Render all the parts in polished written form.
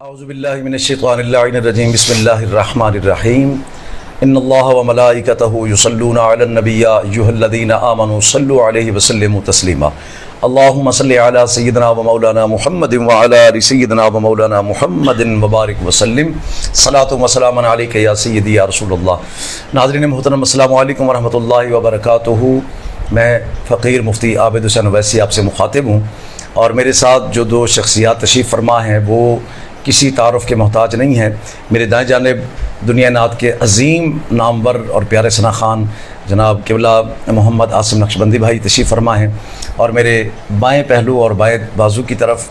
اعوذ باللہ من الشیطان الرجیم بسم اللہ الرحمن الرحیم ان اللہ وملائکتہ یصلون علی النبی یا ایھا الذین آمنوا صلوا علیہ وسلموا تسلیما اللہم صل علی سیدنا و مولانا محمد وعلی آل سیدنا و مولانا محمد وبارک وسلم صلاۃ و سلام علیک یا سیدی یا رسول اللہ۔ ناظرین محترم السلام علیکم ورحمۃ اللہ وبرکاتہ۔ میں فقیر مفتی عابد حسین اویسی آپ سے مخاطب ہوں، اور میرے ساتھ جو دو شخصیات تشریف فرما ہیں وہ کسی تعارف کے محتاج نہیں ہیں۔ میرے دائیں جانب دنیا نعت کے عظیم نامور اور پیارے ثنا خان جناب قبلہ محمد عاصم نقشبندی بھائی تشریف فرما ہیں، اور میرے بائیں پہلو اور بائیں بازو کی طرف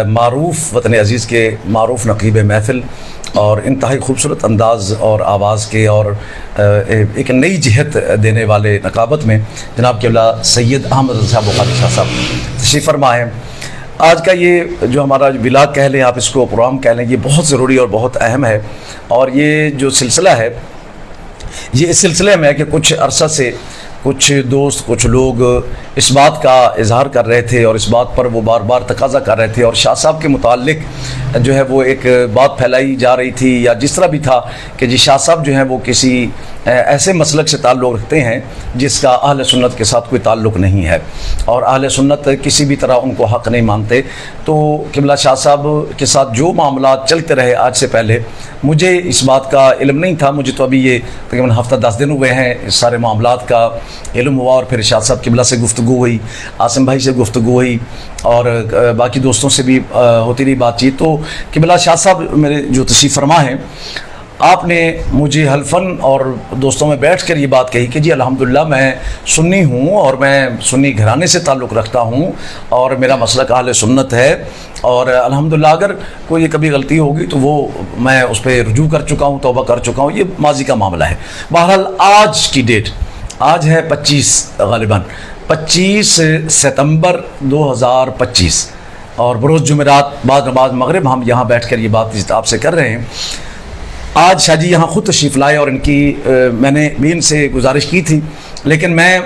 معروف وطن عزیز کے معروف نقیب محفل اور انتہائی خوبصورت انداز اور آواز کے اور ایک نئی جہت دینے والے نقابت میں جناب قبلہ سید احمد رضا بخاری شاہ صاحب تشریف فرما ہیں۔ آج کا یہ جو ہمارا ولاگ کہہ لیں، آپ اس کو پروگرام کہہ لیں، یہ بہت ضروری اور بہت اہم ہے، اور یہ جو سلسلہ ہے یہ اس سلسلے میں ہے کہ کچھ عرصہ سے کچھ دوست کچھ لوگ اس بات کا اظہار کر رہے تھے اور اس بات پر وہ بار بار تقاضا کر رہے تھے، اور شاہ صاحب کے متعلق جو ہے وہ ایک بات پھیلائی جا رہی تھی یا جس طرح بھی تھا کہ جی شاہ صاحب جو ہیں وہ کسی ایسے مسلک سے تعلق رکھتے ہیں جس کا اہل سنت کے ساتھ کوئی تعلق نہیں ہے، اور اہل سنت کسی بھی طرح ان کو حق نہیں مانتے۔ تو قبلہ شاہ صاحب کے ساتھ جو معاملات چلتے رہے آج سے پہلے، مجھے اس بات کا علم نہیں تھا، مجھے تو ابھی یہ تقریباً ہفتہ 10 دن ہوئے ہیں اس سارے معاملات کا علم ہوا، اور پھر شاہ صاحب قبلہ سے گفتگو ہوئی، عاصم بھائی سے گفتگو ہوئی، اور باقی دوستوں سے بھی ہوتی رہی بات چیت۔ تو قبلہ شاہ صاحب میرے جو تشریف فرما ہیں، آپ نے مجھے حلفاً اور دوستوں میں بیٹھ کر یہ بات کہی کہ جی الحمدللہ میں سنی ہوں اور میں سنی گھرانے سے تعلق رکھتا ہوں اور میرا مسلک اہل سنت ہے، اور الحمدللہ اگر کوئی کبھی غلطی ہوگی تو وہ میں اس پہ رجوع کر چکا ہوں، توبہ کر چکا ہوں، یہ ماضی کا معاملہ ہے۔ بہرحال آج کی ڈیٹ، آج ہے 25 ستمبر 2025، اور بروز جمعرات بعد نماز مغرب ہم یہاں بیٹھ کر یہ بات آپ سے کر رہے ہیں۔ آج شاہ جی یہاں خود تشریف لائے، اور ان کی میں نے بھی ان سے گزارش کی تھی، لیکن میں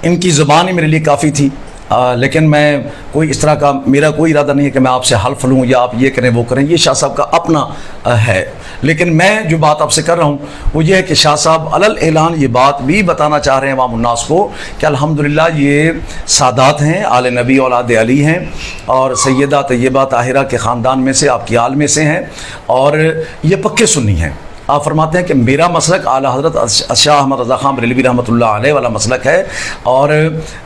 ان کی زبان ہی میرے لیے کافی تھی، لیکن میں کوئی اس طرح کا میرا کوئی ارادہ نہیں ہے کہ میں آپ سے حلف لوں یا آپ یہ کریں وہ کریں، یہ شاہ صاحب کا اپنا ہے۔ لیکن میں جو بات آپ سے کر رہا ہوں وہ یہ ہے کہ شاہ صاحب علل اعلان یہ بات بھی بتانا چاہ رہے ہیں عوام الناس کو کہ الحمدللہ یہ سادات ہیں، آل نبی اولاد علی ہیں، اور سیدہ طیبہ طاہرہ کے خاندان میں سے، آپ کی آل میں سے ہیں، اور یہ پکے سنی ہیں۔ آپ فرماتے ہیں کہ میرا مسلک اعلیٰ حضرت شاہ احمد رضا خان بریلوی رحمۃ اللہ علیہ والا مسلک ہے، اور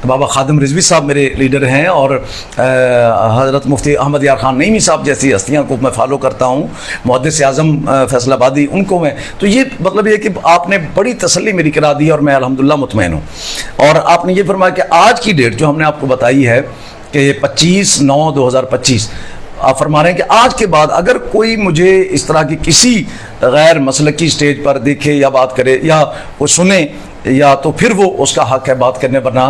بابا خادم رضوی صاحب میرے لیڈر ہیں، اور حضرت مفتی احمد یار خان نعیمی صاحب جیسی ہستیاں کو میں فالو کرتا ہوں، محدث اعظم فیصل آبادی ان کو میں، تو یہ مطلب یہ کہ آپ نے بڑی تسلی میری کرا دی اور میں الحمدللہ مطمئن ہوں۔ اور آپ نے یہ فرمایا کہ آج کی ڈیٹ جو ہم نے آپ کو بتائی ہے کہ 25/9/2025، آپ فرما رہے ہیں کہ آج کے بعد اگر کوئی مجھے اس طرح کی کسی غیر مسلکی سٹیج پر دیکھے یا بات کرے یا وہ سنے یا تو پھر وہ اس کا حق ہے بات کرنے، ورنہ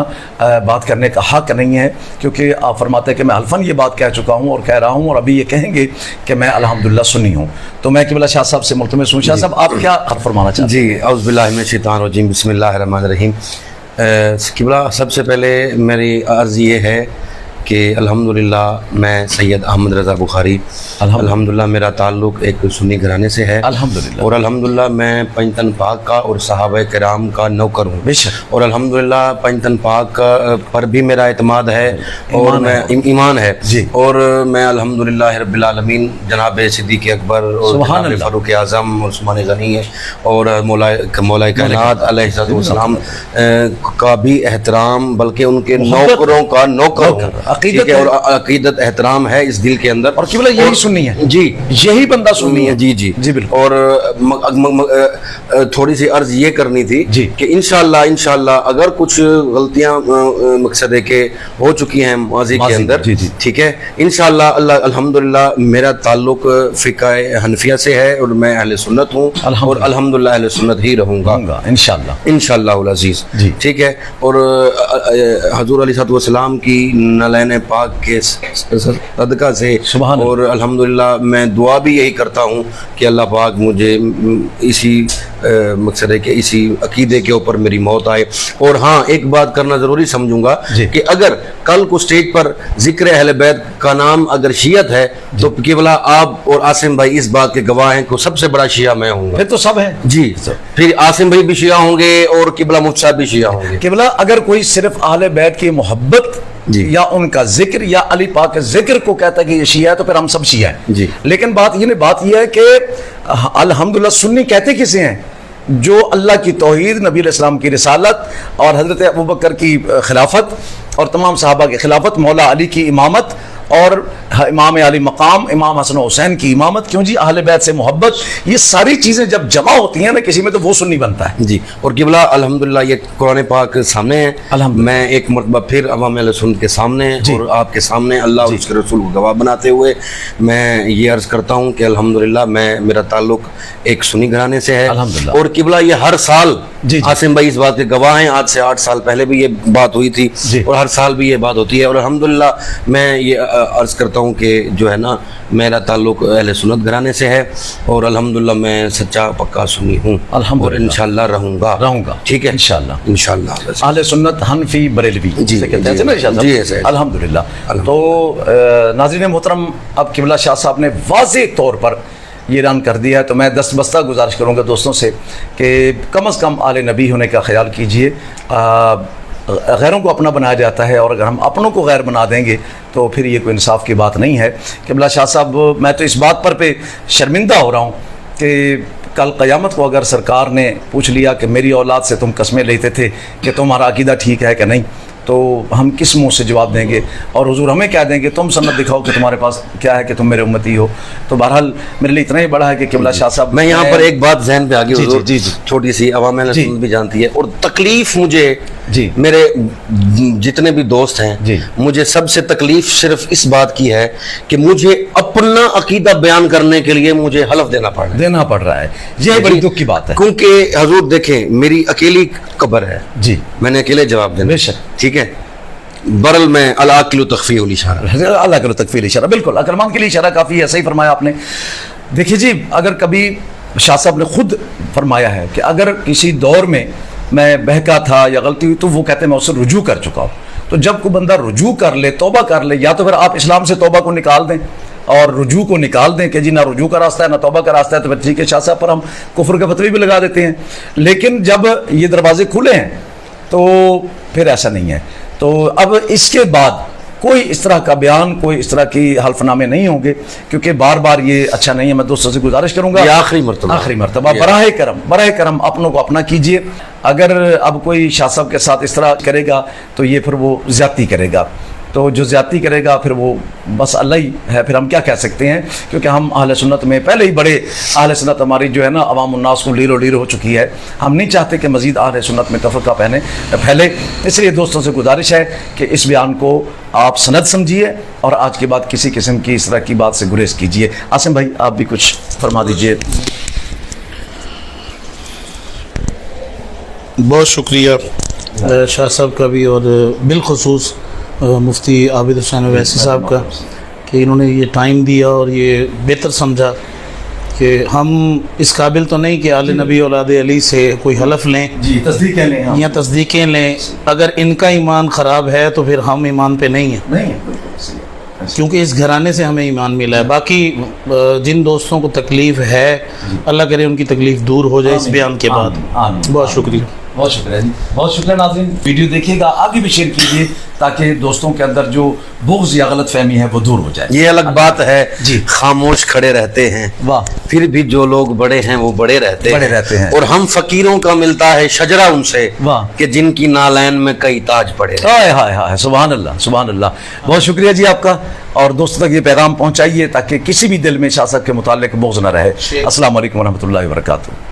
بات کرنے کا حق نہیں ہے، کیونکہ آپ فرماتے ہیں کہ میں حلفاً یہ بات کہہ چکا ہوں اور کہہ رہا ہوں، اور ابھی یہ کہیں گے کہ میں الحمدللہ سنی ہوں۔ تو میں قبلہ شاہ صاحب سے ملتمس ہوں، شاہ صاحب آپ کیا فرمانا چاہتے ہیں؟ جی اعوذ باللہ من الشیطان الرجیم، بسم اللہ الرحمن الرحیم۔ قبلہ سب سے پہلے میری عرض یہ ہے کہ الحمدللہ میں سید احمد رضا بخاری، الحمدللہ میرا تعلق ایک سنی گھرانے سے ہے، الحمدللہ، اور الحمدللہ میں پنجتن پاک کا اور صحابہ کرام کا نوکر ہوں، بے شک، اور الحمدللہ پنجتن پاک پر بھی میرا اعتماد ہے اور میں ایمان ہے جی، اور میں الحمدللہ رب العالمین جناب صدیق اکبر اور جناب فاروق اعظم عثمان غنی اور مولا کائنات علیہ السلام کا بھی احترام، بلکہ ان کے نوکروں کا نوکر ہوں، عقیدت اور عقیدت احترام ہے اس دل کے اندر، اور قبلہ یہی سنی ہے، جی یہی بندہ سنی ہے، جی جی جی بالکل۔ اور تھوڑی سی عرض یہ کرنی تھی جی کہ انشاءاللہ اگر کچھ غلطیاں مقصد ہے کہ ہو چکی ہیں ماضی کے اندر، جی جی، ٹھیک ہے، انشاءاللہ الحمدللہ میرا تعلق فقہ حنفیہ سے ہے اور میں اہل سنت ہوں، اور الحمدللہ اہل سنت ہی رہوں گا انشاءاللہ العزیز، جی ٹھیک ہے۔ اور حضور علیہ الصلوۃ والسلام کی نالائق नारायण पाक के सदका से सुभान अल्लाह। और अल्हम्दुलिल्लाह मैं दुआ भी यही करता हूँ कि अल्लाह पाक मुझे इसी मकसद है कि इसी अकीदे के ऊपर मेरी मौत आए। और हाँ, एक बात करना ज़रूरी समझूंगा कि अगर कल को स्टेज पर जिक्र अहले बैत का नाम अगर शियत है तो केवला आप और आसिम भाई इस बात के गवाह हैं कि सबसे बड़ा शिया मैं हूँगा। फिर तो सब है जी, फिर आसिम भाई भी शिया होंगे और किबला मुफ्ती साहब भी शिया होंगे। किबला अगर कोई सिर्फ अहले बैत की मोहब्बत या उनका जिक्र या अली पाक के जिक्र को कहता है कि ये शिया है तो फिर हम सब शिया हैं जी। लेकिन बात ये है कि अल्हम्दुलिल्लाह सुन्नी कहते किसे हैं? जो अल्लाह की तौहीद, नबी अलैहिस्सलाम की रिसालत और हज़रत अबू बकर की खिलाफत और तमाम सहाबा की खिलाफत, मौला अली की इमामत और इमाम अली मकाम, इमाम हसन हुसैन की इमामत, क्यों जी, अहले बैत से मोहब्बत, ये सारी चीज़ें जब जमा होती हैं ना किसी में तो वो सुन्नी बनता है जी। और किबला अल्हम्दुलिल्लाह ये कुरान पाक सामने है, मैं एक मरतबा फिर अवाम अहले सुन्नत के सामने और आपके सामने अल्लाह और उसके रसूल को गवाह बनाते हुए मैं ये अर्ज़ करता हूँ कि अल्हम्दुलिल्लाह मेरा ताल्लुक एक सुन्नी घराने से है। और किबला ये हर साल, आसिम भाई इस बात के गवाह हैं, आज से 8 साल पहले भी ये बात हुई थी और हर साल भी ये बात होती है। और अल्हम्दुलिल्लाह मैं ये अर्ज़ करता हूँ कि जो है ना मेरा ताल्लुक अहले सुन्नत घराने से है और अल्हम्दुलिल्लाह मैं सच्चा पक्का सुन्नी हूँ और इंशाअल्लाह रहूँगा। ठीक है, इंशाअल्लाह। अहले सुन्नत हनफी बरेलवी जी अल्हम्दुलिल्लाह। तो नाज़रीन मोहतरम, अब किबला शाह साहब ने वाज़ेह तौर पर ये ऐलान कर दिया है तो मैं दस्तबस्ता गुजारिश करूँगा दोस्तों से कि कम से कम आले नबी होने का ख्याल कीजिए। गैरों को अपना बनाया जाता है और अगर हम अपनों को गैर बना देंगे तो फिर ये कोई इंसाफ की बात नहीं है। किबला शाह साहब, मैं तो इस बात पर पे शर्मिंदा हो रहा हूँ कि कल क़यामत को अगर सरकार ने पूछ लिया कि मेरी औलाद से तुम कस्में लेते थे कि तुम्हारा अकीदा ठीक है कि नहीं, तो हम किस मुंह से जवाब देंगे? और हुजूर हमें क्या देंगे? तुम सनद दिखाओ कि तुम्हारे पास क्या है कि तुम मेरे उम्मती हो। तो बहरहाल मेरे लिए इतना ही बड़ा है कि किबला शाह साहब, मैं यहाँ पर एक बात ज़हन पे आ गई हुजूर, छोटी सी, अवाम अहले सुन्नत भी जानती है और तकलीफ मुझे मेरे जितने भी दोस्त हैं, मुझे सबसे तकलीफ सिर्फ इस बात की है कि मुझे अपना अकीदा बयान करने के लिए मुझे हलफ देना पड़ रहा है। यह बड़ी दुख की बात है, क्योंकि हुजूर देखें मेरी अकेली कब्र है जी, मैंने अकेले जवाब देना, ठीक है। बरल में अल-अक़्लु तख़फ़ीहुल इशारा, अल-अक़्लु तख़फ़ीहुल इशारा, बिल्कुल अक़लमंद के लिए इशारा काफ़ी है, सही फरमाया आपने। देखिए जी, अगर कभी शाह साहब ने खुद फरमाया है कि अगर किसी दौर में मैं बहका था या गलती हुई तो वो कहते हैं मैं उससे रुजू कर चुका हूँ। तो जब कोई बंदा रुजू कर ले, तौबा कर ले, या तो फिर आप इस्लाम से तौबा को निकाल दें और रुजू को निकाल दें कि जी ना रुजू का रास्ता है ना तौबा का रास्ता है, तो फिर ठीक है, शाह साहब पर हम कुफ्र का फतवे भी लगा देते हैं। लेकिन जब ये दरवाजे खुले हैं तो फिर ऐसा नहीं है। तो अब इसके बाद कोई इस तरह का बयान, कोई इस तरह की हल्फनामे नहीं होंगे, क्योंकि बार बार ये अच्छा नहीं है। मैं दोस्तों से गुजारिश करूंगा, आखिरी मरतबा बराह करम अपनों को अपना कीजिए। अगर अब कोई शाह साहब के साथ इस तरह करेगा तो ये फिर वो ज्यादती करेगा, तो जो ज्यादती करेगा फिर वो बस अल्लाह ही है, फिर हम क्या कह सकते हैं? क्योंकि हम अहले सुन्नत में पहले ही बड़े अहले सुन्नत हमारी जो है ना अवाम उन्नास को लीर हो चुकी है। हम नहीं चाहते कि मज़ीद अहले सुन्नत में तफ़र्क़ा फैले। इसलिए दोस्तों से गुजारिश है कि इस बयान को आप सनद समझिए और आज के बाद किसी किस्म की इस तरह की बात से गुरेज कीजिए। आसिम भाई, आप भी कुछ फरमा दीजिए। बहुत शुक्रिया शाह साहब का भी और बिलखुसूस मुफ्ती आबिद हुसैन अवैसी साहब का कि इन्होंने ये टाइम दिया और ये बेहतर समझा कि हम इस काबिल तो नहीं कि आले नबी औलाद अली से कोई हलफ लें जी, तस्दीकें लें या तस्दीकें लें। अगर इनका ईमान ख़राब है तो फिर हम ईमान पे नहीं हैं, क्योंकि इस घराने से हमें ईमान मिला है। बाकी जिन दोस्तों को तकलीफ़ है, अल्लाह करे उनकी तकलीफ़ दूर हो जाए इस बयान के बाद। बहुत शुक्रिया, बहुत शुक्रिया जी, बहुत शुक्रिया। नाज़रीन, वीडियो देखिएगा, आगे भी शेयर कीजिए ताकि दोस्तों के अंदर जो बुग़्ज़ या गलत फहमी है वो दूर हो जाए। ये अलग बात है जी, खामोश खड़े रहते हैं, वाह, फिर भी जो लोग बड़े हैं वो बड़े रहते हैं। और हम फकीरों का मिलता है शजरा उनसे, वाह, कि जिनकी नालैन में कई ताज पड़े। हाय हाय हाय, सुभान अल्लाह, सुभान अल्लाह। बहुत शुक्रिया जी आपका, और दोस्तों तक ये पैगाम पहुँचाइए ताकि किसी भी दिल में शाह साहब के मुताल्लिक़ बुग़्ज़ न रहे। अस्सलामु अलैकुम व रहमतुल्लाहि व बरकातुहू।